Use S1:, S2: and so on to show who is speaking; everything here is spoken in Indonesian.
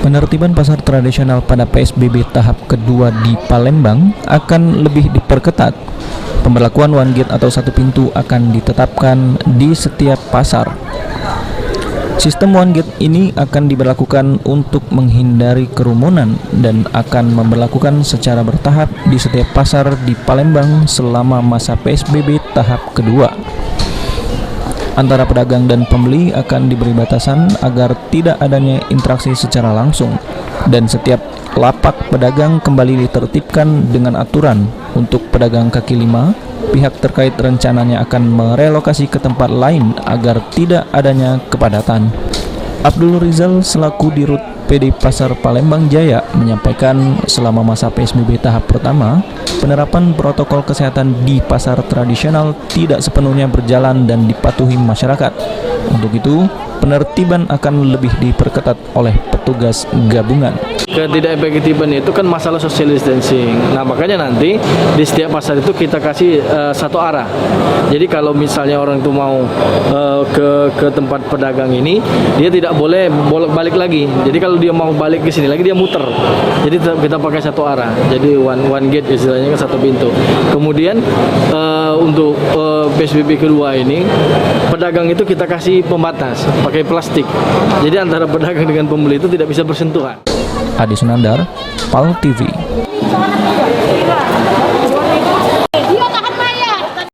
S1: Penertiban pasar tradisional pada PSBB tahap kedua di Palembang akan lebih diperketat. Pemberlakuan one gate atau satu pintu akan ditetapkan di setiap pasar. Sistem one gate ini akan diberlakukan untuk menghindari kerumunan dan akan memberlakukan secara bertahap di setiap pasar di Palembang selama masa PSBB tahap kedua. Antara pedagang dan pembeli akan diberi batasan agar tidak adanya interaksi secara langsung, dan setiap lapak pedagang kembali ditertibkan dengan aturan. Untuk pedagang kaki lima, pihak terkait rencananya akan merelokasi ke tempat lain agar tidak adanya kepadatan. Abdul Rizal selaku Dirut PD Pasar Palembang Jaya menyampaikan selama masa PSBB tahap pertama, penerapan protokol kesehatan di pasar tradisional tidak sepenuhnya berjalan dan dipatuhi masyarakat. Untuk itu, penertiban akan lebih diperketat oleh petugas gabungan.
S2: Ketidakefektifan itu kan masalah social distancing. Nah, makanya nanti di setiap pasar itu kita kasih satu arah. Jadi kalau misalnya orang itu mau ke tempat pedagang ini, dia tidak boleh bolak-balik lagi. Jadi kalau dia mau balik ke sini lagi, dia muter. Jadi kita pakai satu arah. Jadi one gate istilahnya kan, satu pintu. Kemudian untuk PSBB kedua ini, pedagang itu kita kasih pembatas pakai plastik. Jadi antara pedagang dengan pembeli itu tidak bisa bersentuhan.
S1: Adi Sunandar, PAL TV.